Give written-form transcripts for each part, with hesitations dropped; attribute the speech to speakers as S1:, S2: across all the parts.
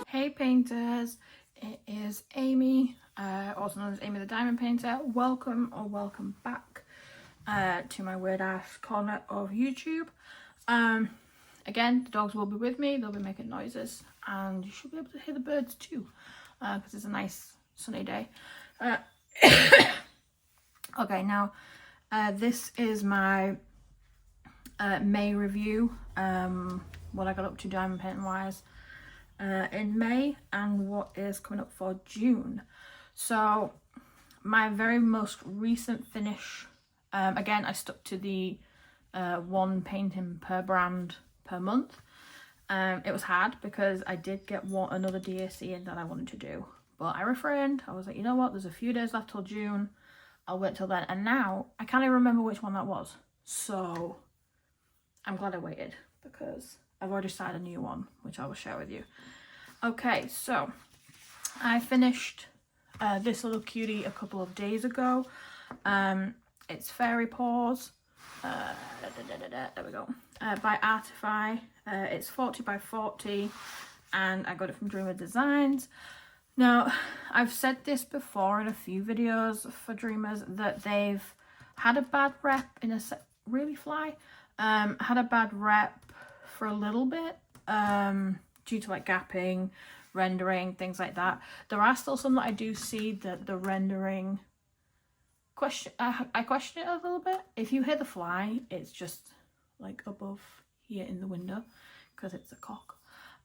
S1: Hey painters, it is Amy, also known as Amy the Diamond Painter. Welcome or welcome back to my weird ass corner of YouTube. Again, the dogs will be with me, they'll be making noises, and you should be able to hear the birds too, because it's a nice sunny day. Okay, now this is my May review, what I got up to diamond painting wise in May and what is coming up for June. So my very most recent finish, again I stuck to the one painting per brand per month. It was hard because I did get another DAC in that I wanted to do, but I refrained. I was like, you know what, there's a few days left till June, I'll wait till then. And now I can't even remember which one that was, so I'm glad I waited because I've already started a new one, which I will share with you. Okay, so I finished this little cutie a couple of days ago. It's Fairy Paws, there we go, by Artify. It's 40 by 40 and I got it from Dreamer Designs. Now, I've said this before in a few videos for Dreamers that they've had a bad rep in a really fly. Had a bad rep for a little bit due to like gapping, rendering, things like that. There are still some that I do see that the rendering I question it a little bit. If you hear the fly, it's just like above here in the window because it's a cock.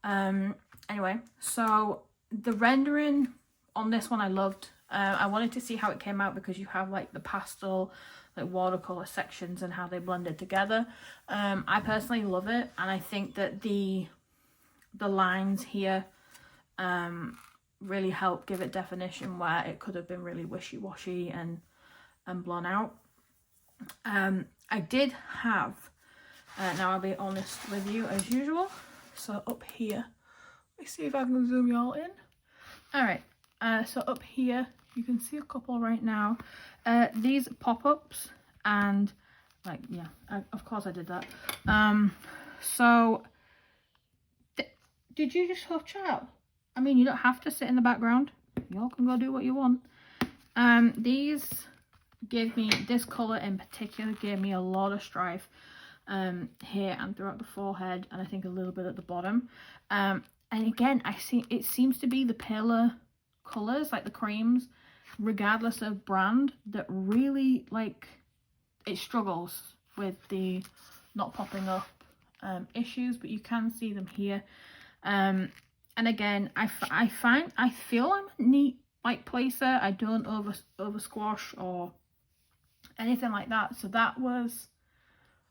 S1: Anyway, so the rendering on this one I loved. I wanted to see how it came out because you have like the pastel, like watercolor sections and how they blended together. I personally love it, and I think that the lines here really help give it definition where it could have been really wishy-washy and blown out. I did have, now I'll be honest with you as usual, so up here, let me see if I can zoom you all in. All right, so up here you can see a couple right now. These pop-ups, and like, yeah, of course I did that. So did you just have chat? I mean, you don't have to sit in the background, y'all can go do what you want. These gave me, this color in particular gave me a lot of strife here and throughout the forehead, and I think a little bit at the bottom. And again, I see it seems to be the paler colors, like the creams, regardless of brand, that really, like, it struggles with the not popping up issues, but you can see them here. And again, I feel I'm a neat like placer. I don't over squash or anything like that, so that was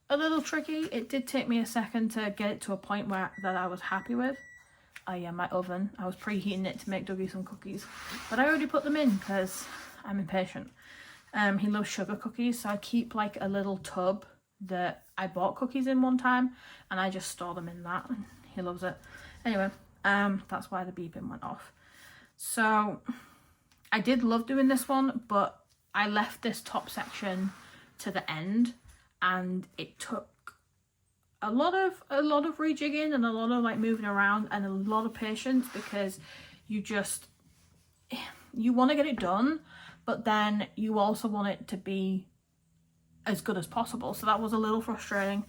S1: a little tricky. It did take me a second to get it to a point where that I was happy with. Oh yeah, my oven, I was preheating it to make Dougie some cookies, but I already put them in because I'm impatient. He loves sugar cookies, so I keep like a little tub that I bought cookies in one time, and I just store them in that, and he loves it. Anyway, that's why the beeping went off. So I did love doing this one, but I left this top section to the end, and it took a lot of rejigging and a lot of like moving around and a lot of patience, because you want to get it done, but then you also want it to be as good as possible. So that was a little frustrating.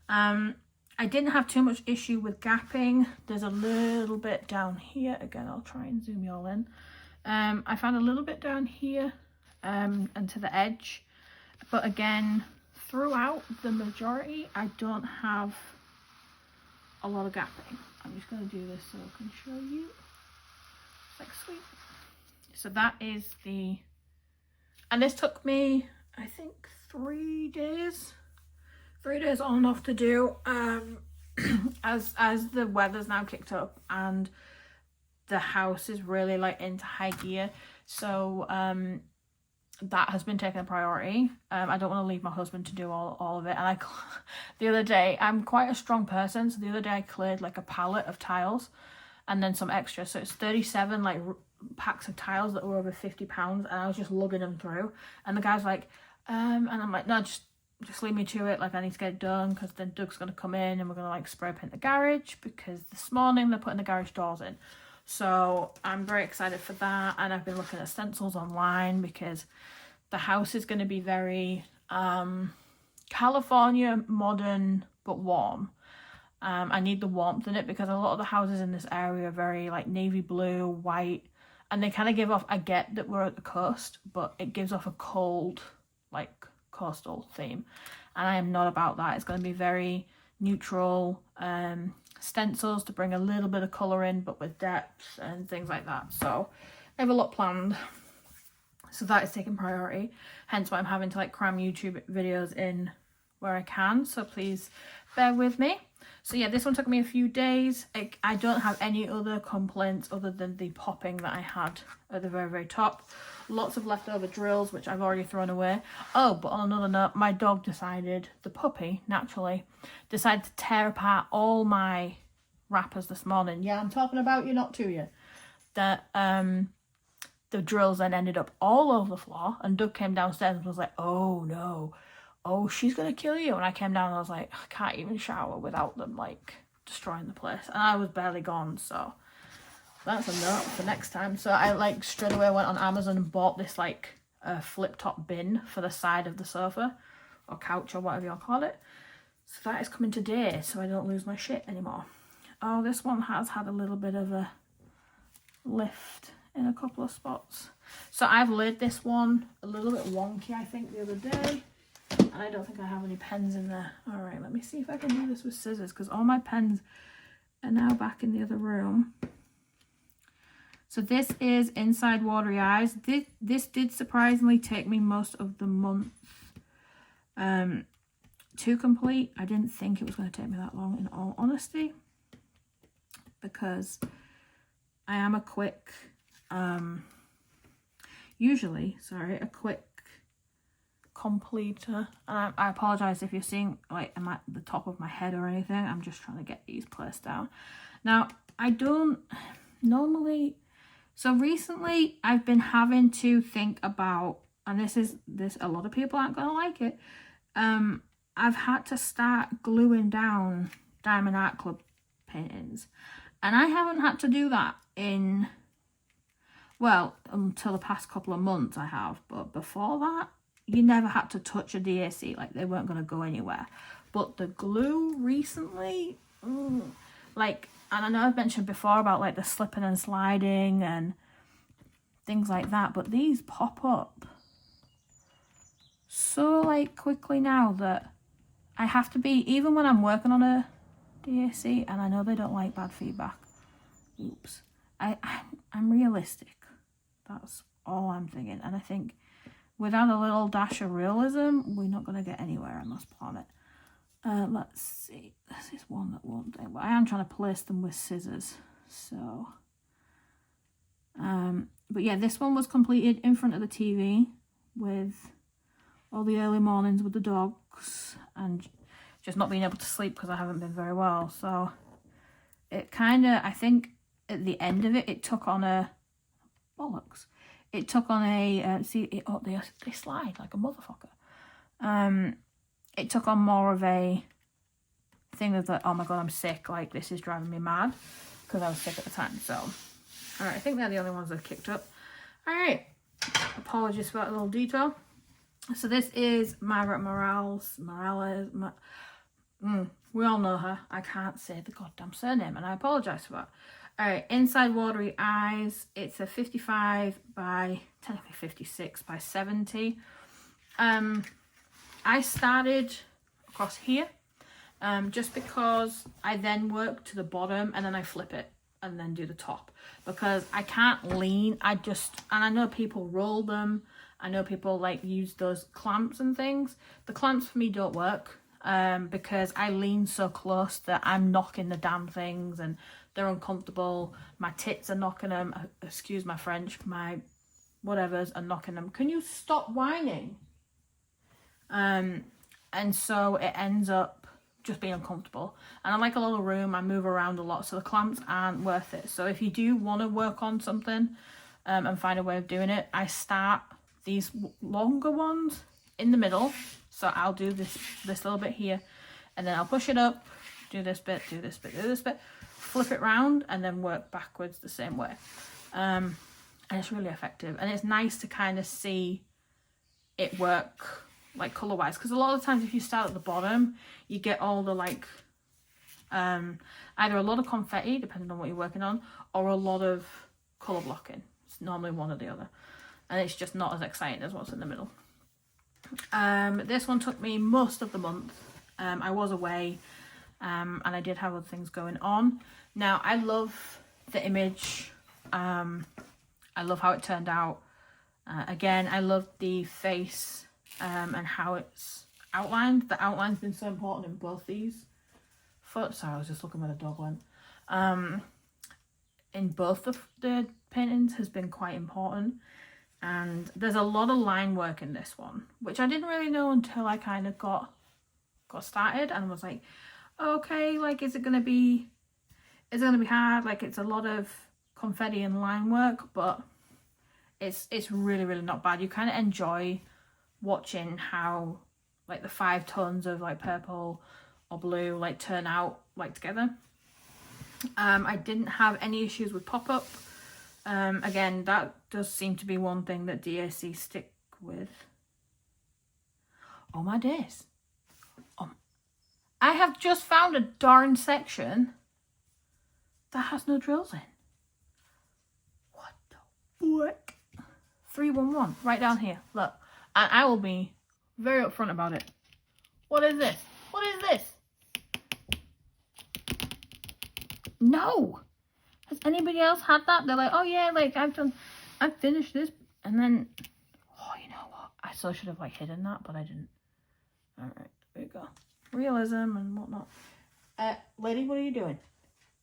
S1: I didn't have too much issue with gapping. There's a little bit down here. Again, I'll try and zoom you all in. I found a little bit down here and to the edge, but again, throughout the majority, I don't have a lot of gapping. I'm just going to do this so I can show you. It's like sweet. So that is the, and this took me, I think, 3 days. 3 days on and off to do, as the weather's now kicked up and the house is really like into high gear, so that has been taken a priority. I don't want to leave my husband to do all of it, and the other day, I'm quite a strong person, so the other day I cleared like a pallet of tiles and then some extra, so it's 37 like packs of tiles that were over £50, and I was just lugging them through, and the guy's like, and I'm like, no, just just leave me to it. Like, I need to get it done because then Doug's going to come in and we're going to like spray paint the garage, because this morning they're putting the garage doors in. So I'm very excited for that. And I've been looking at stencils online because the house is going to be very California, modern, but warm. I need the warmth in it because a lot of the houses in this area are very like navy blue, white, and they kind of give off, I get that we're at the coast, but it gives off a cold, like coastal theme, and I am not about that. It's going to be very neutral, stencils to bring a little bit of colour in, but with depth and things like that. So I have a lot planned, so that is taking priority, hence why I'm having to like cram YouTube videos in where I can, so please bear with me. So yeah, this one took me a few days. I don't have any other complaints other than the popping that I had at the very, very top. Lots of leftover drills, which I've already thrown away. Oh, but on another note, my dog decided, the puppy, naturally, decided to tear apart all my wrappers this morning. Yeah, I'm talking about you, not to you. That the drills then ended up all over the floor, and Doug came downstairs and was like, oh no. Oh, she's gonna kill you. And I came down and I was like, I can't even shower without them like destroying the place. And I was barely gone, so that's a note for next time. So I like straight away went on Amazon and bought this like flip top bin for the side of the sofa or couch or whatever you'll call it. So that is coming today, so I don't lose my shit anymore. Oh, this one has had a little bit of a lift in a couple of spots. So I've laid this one a little bit wonky, I think, the other day. And I don't think I have any pens in there. All right, let me see if I can do this with scissors, because all my pens are now back in the other room. So this is Inside Watery Eyes. This did surprisingly take me most of the month to complete. I didn't think it was going to take me that long, in all honesty, because I am a quick, usually, sorry, a quick completer. And I apologize if you're seeing like I'm at the top of my head or anything. I'm just trying to get these placed down. Now, I don't normally, so recently I've been having to think about, and this a lot of people aren't gonna like it, I've had to start gluing down Diamond Art Club paintings, and I haven't had to do that in, well, until the past couple of months I have, but before that you never had to touch a DAC, like they weren't going to go anywhere. But the glue recently, like, and I know I've mentioned before about like the slipping and sliding and things like that, but these pop up so like quickly now that I have to be, even when I'm working on a DAC, and I know they don't like bad feedback, oops, I'm realistic. That's all I'm thinking. And I think without a little dash of realism, we're not going to get anywhere on this planet. Let's see. This is one that won't do, but I am trying to place them with scissors. So, but yeah, this one was completed in front of the TV with all the early mornings with the dogs and just not being able to sleep because I haven't been very well. So it kind of, I think at the end of it, it took on a, bollocks. It took on a, they slide like a motherfucker. It took on more of a thing of like, oh my God, I'm sick. Like, this is driving me mad, because I was sick at the time. So, all right, I think they're the only ones that kicked up. All right, apologies for that little detail. So this is Margaret Morales. We all know her. I can't say the goddamn surname, and I apologize for that. All right, Inside Watery Eyes. It's a 55 by, technically 56 by 70. I started across here just because I then work to the bottom and then I flip it and then do the top, because I can't lean. And I know people roll them. I know people like use those clamps and things. The clamps for me don't work because I lean so close that I'm knocking the damn things and they're uncomfortable. My tits are knocking them. Excuse my French. My whatevers are knocking them. Can you stop whining? And so it ends up just being uncomfortable. And I like a little room. I move around a lot, so the clamps aren't worth it. So if you do want to work on something and find a way of doing it, I start these longer ones in the middle, So I'll do this little bit here, and then I'll push it up, do this bit, do this bit, do this bit, flip it round, and then work backwards the same way. And it's really effective, and it's nice to kind of see it work like color wise, because a lot of times if you start at the bottom, you get all the like either a lot of confetti depending on what you're working on, or a lot of color blocking. It's normally one or the other, and it's just not as exciting as what's in the middle. This one took me most of the month. I was away, and I did have other things going on. Now I love the image. I love how it turned out. Again, I love the face and how it's outlined. The outline's been so important in both these. Sorry, I was just looking where the dog went. In both the paintings has been quite important. And there's a lot of line work in this one, which I didn't really know until I kind of got started and was like, okay, like, is it gonna be hard? Like, it's a lot of confetti and line work, but it's really, really not bad. You kind of enjoy watching how like the 5 tones of like purple or blue like turn out like together. I didn't have any issues with pop-up. Again, that does seem to be one thing that DAC stick with. Oh my days. I have just found a darn section that has no drills in. What the fuck? 311, right down here. Look, and I will be very upfront about it. What is this? What is this? No. Has anybody else had that? They're like, oh yeah, like I've finished this, and then, oh, you know what? I so should have like hidden that, but I didn't. All right, there you go. Realism and whatnot. Lady, what are you doing?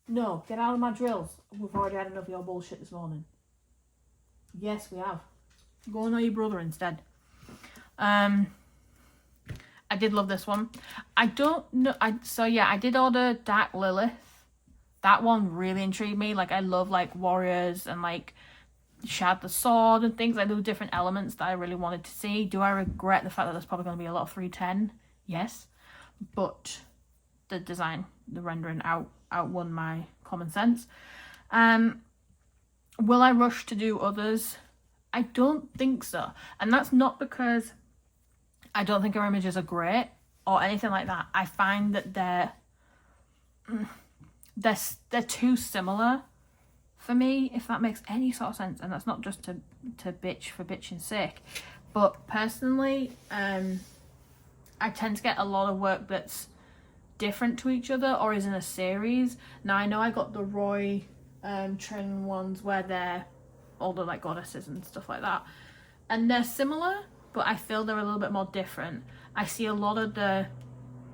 S1: No, get out of my drills. We've already had enough of your bullshit this morning. Yes, we have. Go and know your brother instead. I did love this one. I don't know. So yeah, I did order Dark Lilith. That one really intrigued me. Like, I love like warriors and like Shad the sword and things. Like, there were different elements that I really wanted to see. Do I regret the fact that there's probably going to be a lot of 310? Yes, but the design, the rendering outwon my common sense. Will I rush to do others? I don't think so, and that's not because I don't think our images are great or anything like that. I find that they're too similar for me, if that makes any sort of sense. And that's not just to bitch for bitching's sake, but personally, I tend to get a lot of work that's different to each other or is in a series. Now I know I got the Roy training ones where they're all the like goddesses and stuff like that, and they're similar, but I feel they're a little bit more different. I see a lot of the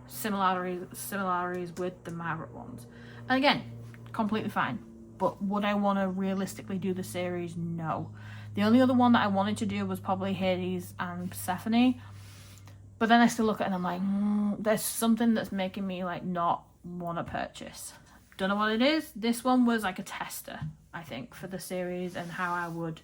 S1: similarities with the Margaret ones, and again, completely fine. But would I want to realistically do the series? No. The only other one that I wanted to do was probably Hades and Persephone, but then I still look at it and I'm like, there's something that's making me like not want to purchase. Don't know what it is. This one was like a tester, I think, for the series and how I would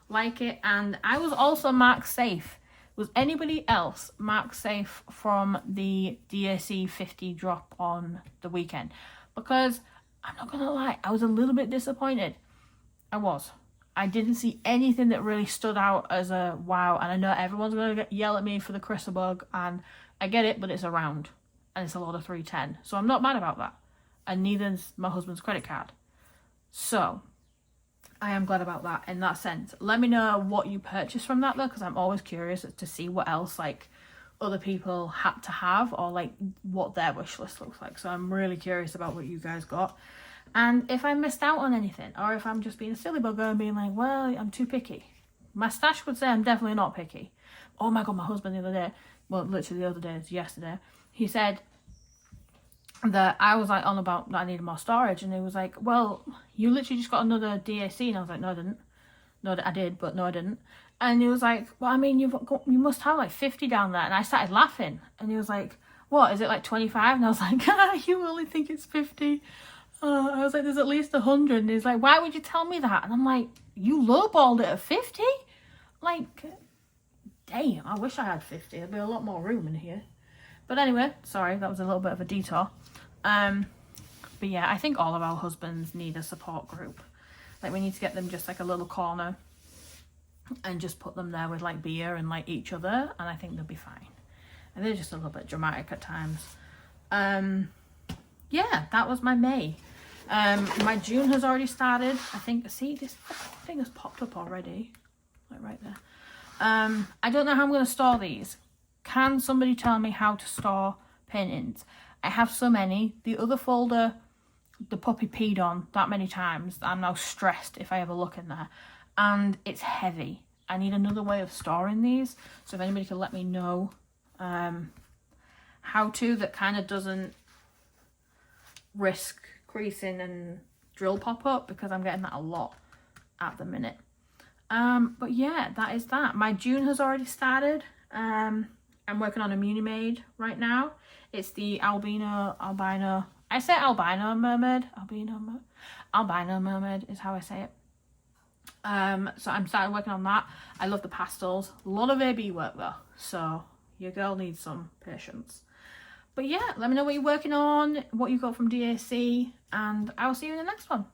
S1: like it. And I was also marked safe. Was anybody else marked safe from the DAC 50 drop on the weekend? Because I'm not gonna lie, I was a little bit disappointed. I didn't see anything that really stood out as a wow. And I know everyone's gonna yell at me for the crystal bug, and I get it, but it's a round and it's a lot of 310, so I'm not mad about that. And neither's my husband's credit card, so I am glad about that in that sense. Let me know what you purchased from that though, because I'm always curious to see what else like other people had to have, or like what their wish list looks like. So I'm really curious about what you guys got, and if I missed out on anything, or if I'm just being a silly bugger and being like, well, I'm too picky. My stash would say I'm definitely not picky. Oh my god, my husband the other day, well, literally the other day, it's yesterday, he said that I was like on about that I needed more storage, and he was like, well, you literally just got another DAC, and I was like, no I didn't. No, I did, but no I didn't. And he was like, well, I mean, you must have like 50 down there. And I started laughing, and he was like, what, is it like 25? And I was like, you only think it's 50? I was like, there's at least 100. And he's like, why would you tell me that? And I'm like, you lowballed it at 50? Like, damn, I wish I had 50. There'd be a lot more room in here. But anyway, sorry, that was a little bit of a detour. But yeah, I think all of our husbands need a support group. Like, we need to get them just like a little corner and just put them there with like beer and like each other, and I think they'll be fine. And they're just a little bit dramatic at times. Yeah, that was my May. My June has already started. I think, see, this thing has popped up already. Like right there. I don't know how I'm going to store these. Can somebody tell me how to store paintings? I have so many. The other folder, the puppy peed on that many times. I'm now stressed if I ever look in there. And it's heavy. I need another way of storing these. So if anybody can let me know how to, that kind of doesn't risk creasing and drill pop up, because I'm getting that a lot at the minute. But yeah, that is that. My June has already started. I'm working on a Muni Made right now. It's the albino, I say albino mermaid. Albino mermaid is how I say it. So I'm starting working on that. I love the pastels. A lot of AB work though, so your girl needs some patience. But yeah, let me know what you're working on, what you got from DAC, and I will see you in the next one.